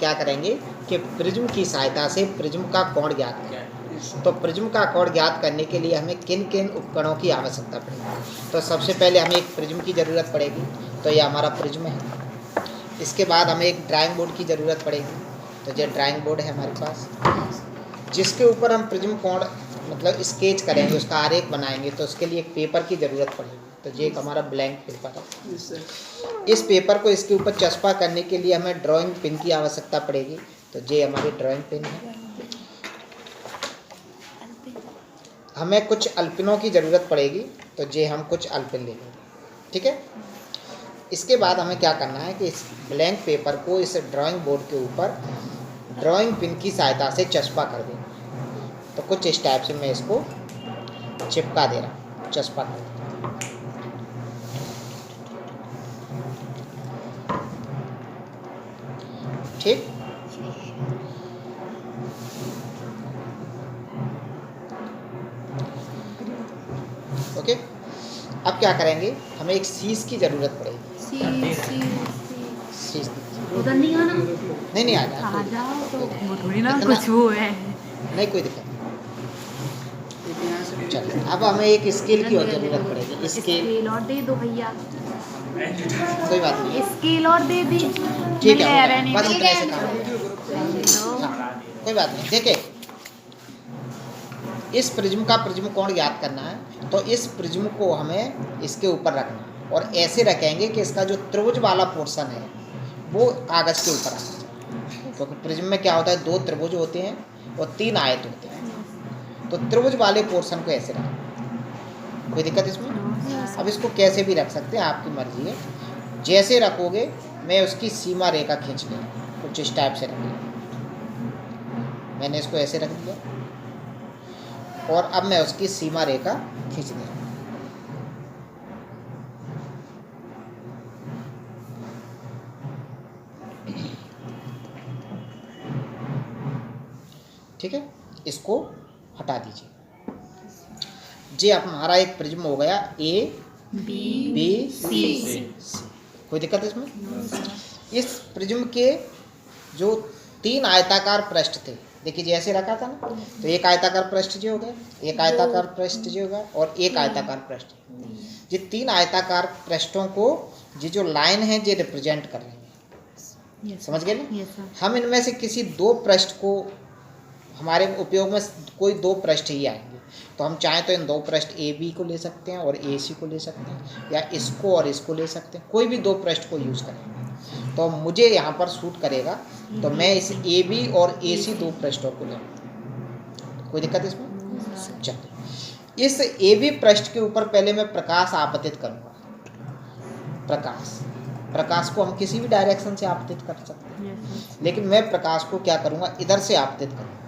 क्या करेंगे कि प्रिज्म की सहायता से प्रिज्म का कोण ज्ञात करें। तो प्रिज्म का कोण ज्ञात करने के लिए हमें किन किन उपकरणों की आवश्यकता पड़ेगी? तो सबसे पहले हमें एक प्रिज्म की ज़रूरत पड़ेगी, तो ये हमारा प्रिज्म है। इसके बाद हमें एक ड्राइंग बोर्ड की ज़रूरत पड़ेगी, तो ये ड्राइंग बोर्ड है हमारे पास, जिसके ऊपर हम प्रिज्म कोण मतलब स्केच करेंगे, उसका आरेख बनाएंगे। तो उसके लिए एक पेपर की ज़रूरत पड़ेगी, तो ये एक हमारा ब्लैंक पेपर है। इस पेपर को इसके ऊपर चस्पा करने के लिए हमें ड्राइंग पिन की आवश्यकता पड़ेगी, तो ये हमारी ड्राइंग पिन है। हमें कुछ अल्पिनों की ज़रूरत पड़ेगी, तो ये हम कुछ अल्पिन ले लेंगे, ठीक है। इसके बाद हमें क्या करना है कि इस ब्लैंक पेपर को इस ड्राइंग बोर्ड के ऊपर ड्राइंग पिन की सहायता से चस्पा कर देंगे। तो कुछ इस टाइप से मैं इसको चिपका दे रहा हूँ, चस्पा कर दे रहा हूँ। ठीक, ओके। अब क्या करेंगे, हमें एक शीश की ज़रूरत पड़ेगी। शीश उधर नहीं आना, नहीं आ आ जाओ तो वो थोड़ी ना इतना- कुछ वो है। नहीं कोई दिक्कत नहीं। चलिए, अब हमें एक स्केल की और ज़रूरत पड़ेगी। स्केल और दे दो भैया, कोई बात नहीं, स्केल और दे दी। ठीक है, हो गया, बस इतने से काम तो हाँ, कोई बात नहीं। देखिए, इस प्रिज्म का प्रिज्म कोण ज्ञात करना है, तो इस प्रिज्म को हमें इसके ऊपर रखना है और ऐसे रखेंगे कि इसका जो त्रिभुज वाला पोर्शन है वो कागज़ के ऊपर आना चाहिए, क्योंकि प्रिज्म में क्या होता है, 2 त्रिभुज होते हैं और 3 आयत होते हैं। तो त्रिभुज वाले पोर्शन को ऐसे रखें, कोई दिक्कत इसमें? अब इसको कैसे भी रख सकते हैं, आपकी मर्जी है। जैसे रखोगे मैं उसकी सीमा रेखा खींच लूँगा, कुछ इस टाइप से रख लिया। मैंने इसको ऐसे रख दिया और अब मैं उसकी सीमा रेखा खींच दूँ। ठीक है, इसको हटा दीजिए। जी, अब हमारा एक प्रिज्म हो गया ए बी सी। कोई दिक्कत है इसमें? इस प्रिज्म के जो 3 आयताकार पृष्ठ थे, देखिए जैसे रखा था ना, तो एक आयताकार पृष्ठ जो हो गया, एक आयताकार पृष्ठ जो होगा और एक आयताकार पृष्ठ। ये 3 आयताकार पृष्ठों को ये जो लाइन है ये रिप्रेजेंट कर रही है, समझ गए ना? हम इनमें से किसी 2 पृष्ठ को, हमारे उपयोग में कोई 2 पृष्ठ ही आएंगे, तो हम चाहें तो इन 2 पृष्ठ ए बी को ले सकते हैं और ए सी को ले सकते हैं, या इसको और इसको ले सकते हैं, कोई भी 2 पृष्ठ को यूज़ करेंगे तो मुझे यहाँ पर सूट करेगा, तो मैं इस ए बी और ए सी 2 पृष्ठों को लूँगा। कोई दिक्कत इसमें? चलिए, इस ए बी पृष्ठ के ऊपर पहले मैं प्रकाश आपतित करूँगा। प्रकाश को हम किसी भी डायरेक्शन से आपतित कर सकते हैं, लेकिन मैं प्रकाश को क्या करूँगा, इधर से आपतित करूँगा,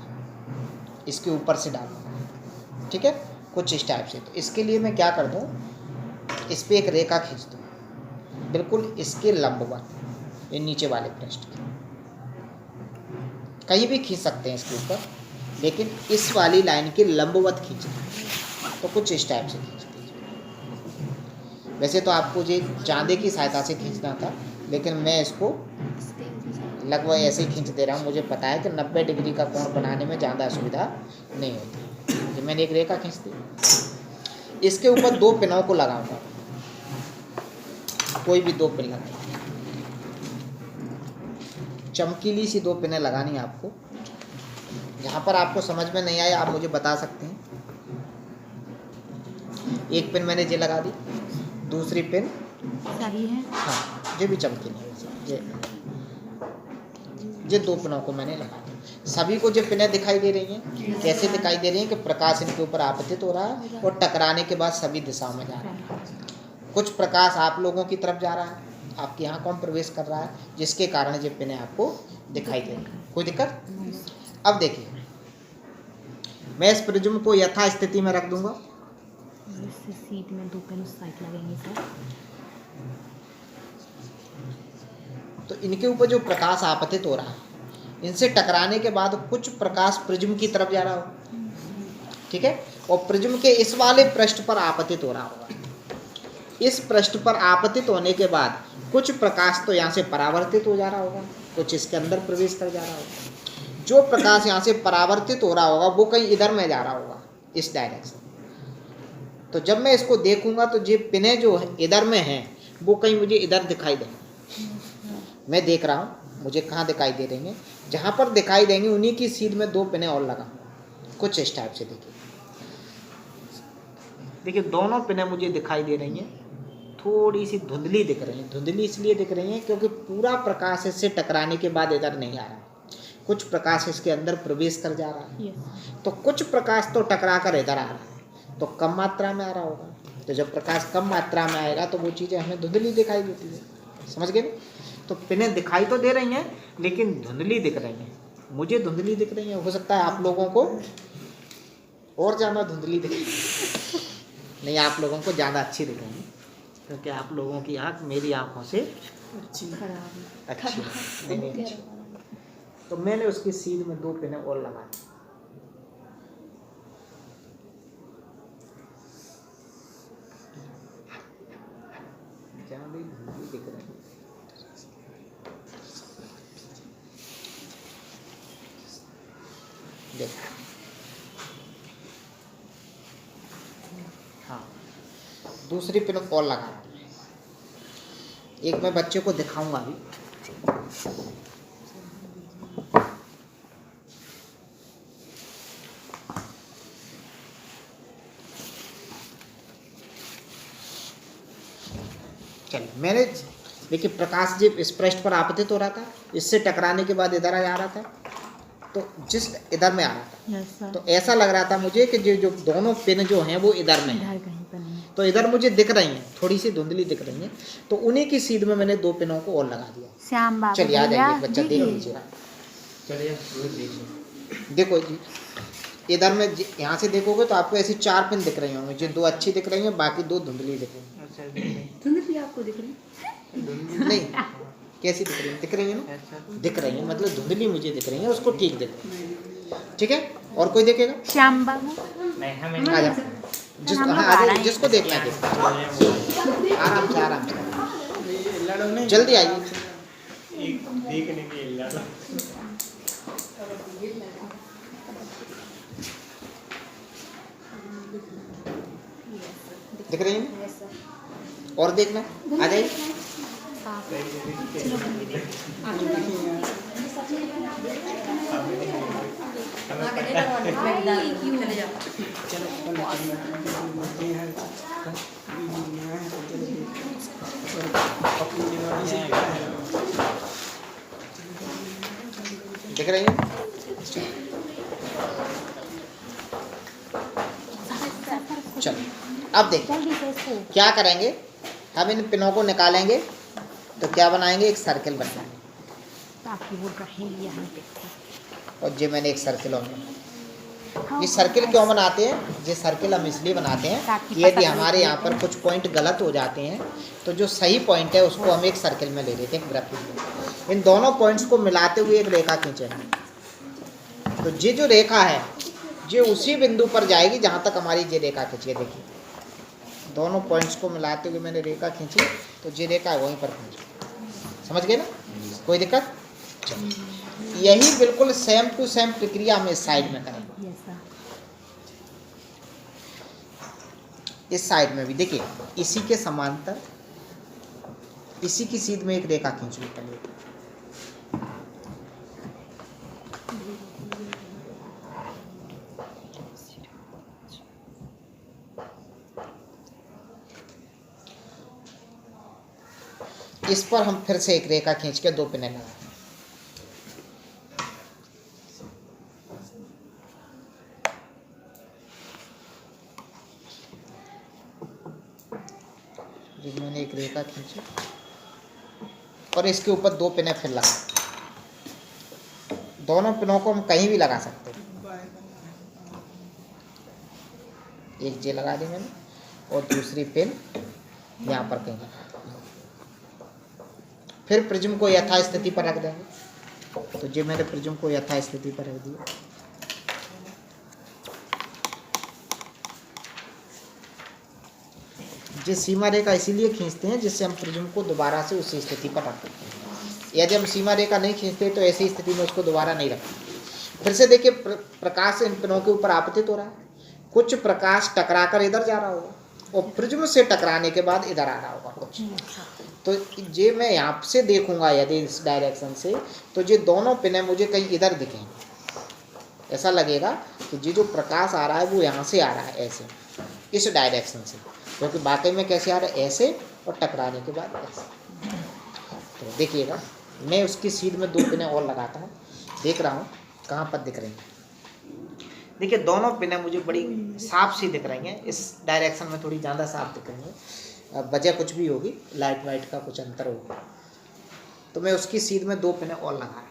इसके ऊपर से डालूँगा, ठीक है, कुछ इस टाइप से। तो इसके लिए मैं क्या कर दूँ, इस पर एक रेखा खींच दूँ, बिल्कुल इसके लंबवत, ये नीचे वाले पृष्ठ की, कहीं भी खींच सकते हैं इसके ऊपर, लेकिन इस वाली लाइन के लंबवत खींच दें। तो कुछ इस टाइप से खींच दीजिए। वैसे तो आपको ये चांदे की सहायता से खींचना था, लेकिन मैं इसको लगभग ऐसे ही खींच दे रहा हूँ। मुझे पता है कि 90 डिग्री का कोण बनाने में ज़्यादा असुविधा नहीं होती। तो मैंने एक रेखा खींच दी, इसके ऊपर 2 पिनों को लगाऊंगा, कोई भी 2 पिन लगाएंगे, चमकीली सी 2 पिनें लगानी है आपको। यहाँ पर आपको समझ में नहीं आया आप मुझे बता सकते हैं। एक पिन मैंने ये लगा दी, दूसरी पिन सही है, हाँ ये भी चमकीली है, ये 2 पिनों को मैंने लगा दी। सभी को जो पिनें दिखाई दे रही हैं, कैसे दिखाई दे रही हैं कि प्रकाश इनके ऊपर आपतित हो रहा है और टकराने के बाद सभी दिशाओं में जा रहा है। कुछ प्रकाश आप लोगों की तरफ जा रहा है, आपकी आँखों में प्रवेश कर रहा है, जिसके कारण ये पिनें आपको दिखाई दे रही है। कोई दिक्कत? अब देखिए, मैं इस प्रिज्म को यथा स्थिति में रख दूंगा, सीट में 2 पेन उस साइड लगेंगे सर। तो इनके ऊपर जो प्रकाश आपतित हो रहा है, इनसे टकराने के बाद कुछ प्रकाश प्रिज्म की तरफ जा रहा हो, ठीक है, और प्रिज्म के इस वाले पृष्ठ पर आपतित हो रहा होगा। इस पृष्ठ पर आपतित होने के बाद कुछ प्रकाश तो यहाँ से परावर्तित हो जा रहा होगा, कुछ इसके अंदर प्रवेश कर जा रहा होगा। जो प्रकाश यहाँ से परावर्तित हो रहा होगा वो कहीं इधर में जा रहा होगा, इस डायरेक्शन। तो जब मैं इसको देखूंगा तो ये पिने जो इधर में हैं वो कहीं मुझे इधर दिखाई देंगे। मैं देख रहा हूँ मुझे कहाँ दिखाई दे रही हैं, जहाँ पर दिखाई देंगे उन्हीं की सीध में 2 पिने और लगा, कुछ इस टाइप से। देखिए दोनों पिने मुझे दिखाई दे रही हैं, थोड़ी सी धुंधली दिख रही हैं। धुंधली इसलिए दिख रही हैं क्योंकि पूरा प्रकाश इससे टकराने के बाद इधर नहीं आ रहा, कुछ प्रकाश इसके अंदर प्रवेश कर जा रहा है। तो कुछ प्रकाश तो टकरा कर इधर आ रहा है, तो कम मात्रा में आ रहा होगा। तो जब प्रकाश कम मात्रा में आएगा तो वो चीज़ें हमें धुंधली दिखाई देती है, समझ गए ना? तो पिनें दिखाई तो दे रही हैं लेकिन धुंधली दिख रही हैं, मुझे धुंधली दिख रही हैं। हो सकता है आप लोगों को और ज़्यादा धुंधली दिख नहीं, आप लोगों को ज़्यादा अच्छी दिख रही है क्योंकि आप लोगों की आँख मेरी आँखों से अच्छी नहीं। तो मैंने उसकी सीध में 2 पिने और लगा दी। ज़्यादा धुंधली दिख रही है। देखो हाँ, दूसरी पिन और लगा रहा हूँ। एक मैं बच्चे को दिखाऊंगा अभी। चलिए, मैंने देखिए प्रकाश जब इस पृष्ठ पर आपतित हो रहा था, इससे टकराने के बाद इधर आ जा रहा था, तो जिस इधर में आ रहा था तो ऐसा लग रहा था मुझे कि जो दोनों पिन जो हैं वो इधर में हैं। तो इधर मुझे दिख रही हैं, थोड़ी सी धुंधली दिख रही हैं, तो उन्हीं की सीध में मैंने 2 पिनों को और लगा दिया। श्याम बाबू चलिए आ जाइए, बच्चा देख लीजिए। चलिए देखो जी, इधर में यहाँ से देखोगे तो आपको ऐसी 4 पिन दिख रही होंगी, जो 2 अच्छी दिख रही हैं, बाकी 2 धुंधली दिख रही हैं। धुंधली आपको दिख रही नहीं, कैसी दिख रही है? दिख रही है ना, दिख रही है, मतलब धुंधली मुझे दिख रही है, उसको ठीक दिख रही है। ठीक है, और कोई देखेगा? श्याम बाबू आ जा, जिसको देखना है आराम से जल्दी आइए। दिख रही है? और देखना, आ जाइए। दिख रही है? चलो अब देखिए क्या करेंगे, हम इन पिनों को निकालेंगे तो क्या बनाएंगे, एक सर्किल बनाएंगे। ताकि वो रहेंगे यहाँ पे। और ये मैंने एक सर्किल और ये सर्किल क्यों बनाते हैं? ये सर्किल हम इसलिए बनाते हैं कि यदि हमारे यहाँ पर कुछ पॉइंट गलत हो जाते हैं तो जो सही पॉइंट है उसको हम एक सर्किल में ले लेते हैं, ग्राफिक में। इन दोनों पॉइंट्स को मिलाते हुए एक रेखा खींचेंगे, तो ये जो रेखा है ये उसी बिंदु पर जाएगी जहाँ तक हमारी ये रेखा खींची है। देखिए दोनों पॉइंट्स को मिलाते हुए मैंने रेखा खींची, तो ये रेखा वहीं पर खींची। समझ गए ना? कोई दिक्कत? यही बिल्कुल सेम टू सेम प्रक्रिया हम इस साइड में करेंगे। इस साइड में भी देखिए इसी के समांतर इसी की सीध में एक रेखा खींच लो पहले। इस पर हम फिर से एक रेखा खींच के 2 पिने लगाएं। मैंने एक रेखा खींची और इसके ऊपर 2 पिने फिर लगा। दोनों पिनों को हम कहीं भी लगा सकते हैं। एक जे लगा दी मैंने और दूसरी पिन यहाँ पर कहीं लगा। फिर प्रिज्म को यथास्थिति पर रख देंगे, तो ये मैंने प्रिज्म को यथास्थिति पर रख दिया। ये सीमा रेखा इसीलिए खींचते हैं जिससे हम प्रिज्म को दोबारा से उसी स्थिति पर रख सकते हैं। यदि हम सीमा रेखा नहीं खींचते तो ऐसी स्थिति में उसको दोबारा नहीं रखते। फिर से देखिए, प्रकाश इन पिनों के ऊपर आपतित हो रहा है, कुछ प्रकाश टकराकर इधर जा रहा होगा और प्रिज्म से टकराने के बाद इधर आ रहा होगा कुछ। तो ये मैं यहाँ से देखूंगा यदि इस डायरेक्शन से, तो ये दोनों पिने मुझे कहीं इधर दिखेंगे। ऐसा लगेगा कि ये जो प्रकाश आ रहा है वो यहाँ से आ रहा है, ऐसे इस डायरेक्शन से, क्योंकि बाकी में कैसे आ रहा है, ऐसे और टकराने के बाद ऐसे। तो देखिएगा, मैं उसकी सीध में 2 पिने और लगाता हूँ, देख रहा हूँ कहाँ पर दिख रही हैं। देखिए दोनों पिने मुझे बड़ी साफ सी दिख रही हैं, इस डायरेक्शन में थोड़ी ज़्यादा साफ दिख रही हैं। वजह कुछ भी होगी, लाइट वाइट का कुछ अंतर होगा। तो मैं उसकी सीध में 2 पिने और लगाया।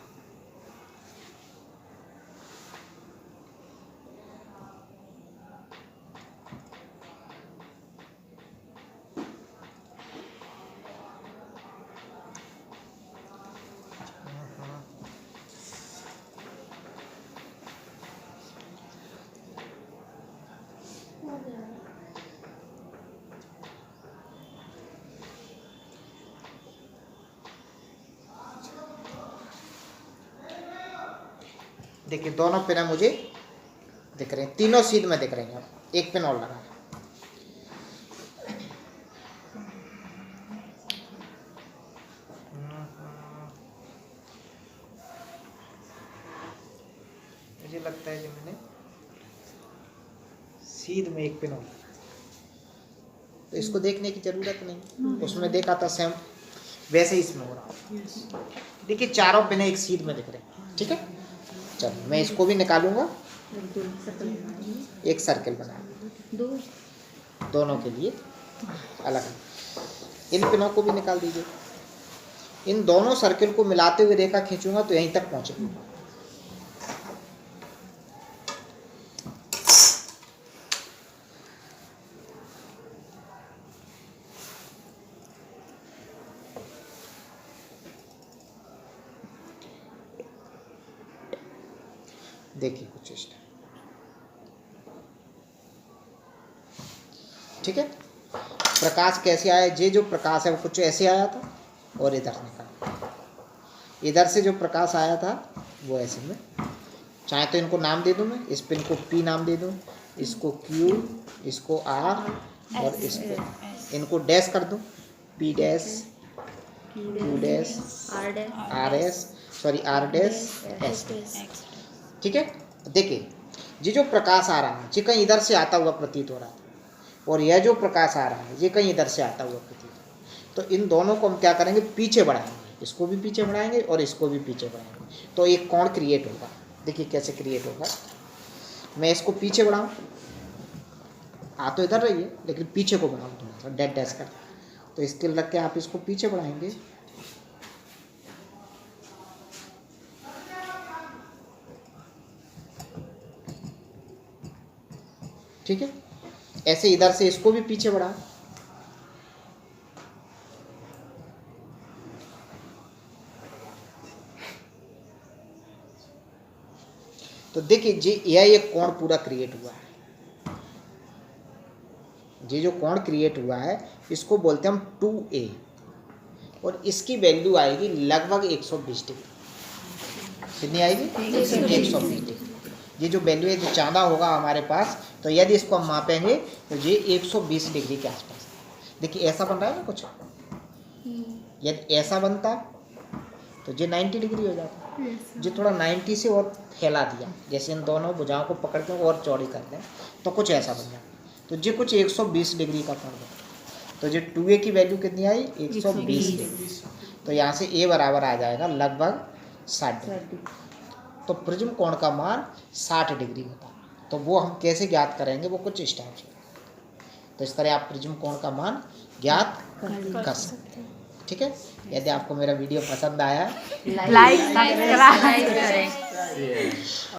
देखिए दोनों पिन मुझे दिख रहे हैं, तीनों सीध में दिख रही हैं। 1 पिन और लगा। मुझे लगता है कि मैंने सीध में 1 पिन और, तो इसको देखने की जरूरत नहीं, उसमें देखा था सेम वैसे ही इसमें हो रहा। देखिए चारों पिन एक सीध में दिख रहे हैं। ठीक है, चलो मैं इसको भी निकालूंगा, एक सर्कल बना दोनों के लिए अलग। इन पिनों को भी निकाल दीजिए। इन दोनों सर्कल को मिलाते हुए रेखा खींचूंगा तो यहीं तक पहुंचेगी। देखिए कुछ इस टाइप। ठीक है, प्रकाश कैसे आया, ये जो प्रकाश है वो कुछ ऐसे आया था और इधर निकला। इधर से जो प्रकाश आया था वो ऐसे में, चाहे तो इनको नाम दे दूं मैं, इस पिन को P नाम दे दूं, इसको Q, इसको R और इसको इनको डैश कर दूं, P dash, Q dash, R dash, sorry R dash, S dash. ठीक है, देखिए ये जो प्रकाश आ रहा है ये कहीं इधर से आता हुआ प्रतीत हो रहा है, और यह जो प्रकाश आ रहा है ये कहीं इधर से आता हुआ प्रतीत हो रहा है। तो इन दोनों को हम क्या करेंगे, पीछे बढ़ाएंगे, इसको भी पीछे बढ़ाएंगे और इसको भी पीछे बढ़ाएंगे, तो एक कोण क्रिएट होगा। देखिए कैसे क्रिएट होगा। मैं इसको पीछे बढ़ाऊँ, आ तो इधर रही है लेकिन पीछे को बढ़ाऊँ थोड़ा सा, डेड डैश कर, तो इसके लग के आप इसको पीछे बढ़ाएंगे। ठीक है, ऐसे इधर से इसको भी पीछे बढ़ा। तो देखिए यह एक कोण पूरा क्रिएट हुआ है। ये जो कोण क्रिएट हुआ है इसको बोलते हैं हम 2A, और इसकी वैल्यू आएगी लगभग 120 डिग्री। कितनी आएगी? 120 डिग्री। ये जो वैल्यू है, जो चांदा होगा हमारे पास, तो यदि इसको हम मापेंगे तो ये 120 डिग्री के आसपास। देखिए ऐसा बन रहा है ना कुछ, यदि ऐसा बनता तो ये 90 डिग्री हो जाता। ये थोड़ा 90 से और फैला दिया, जैसे इन दोनों भुजाओं को पकड़ के और चौड़ी कर दें तो कुछ ऐसा बन जाता। तो ये कुछ 120 डिग्री का कोण बना। तो ये 2A की वैल्यू कितनी आई? 120 डिग्री। तो यहाँ से A बराबर आ जाएगा लगभग 60 डिग्री। तो प्रिज्म कोण का मान 60 डिग्री होता है। तो वो हम कैसे ज्ञात करेंगे, वो कुछ इस टाइप से। तो इस तरह आप प्रिज्म कोण का मान ज्ञात कर सकते हैं। ठीक है, यदि आपको मेरा वीडियो पसंद आया, लाइक सब्सक्राइब करें।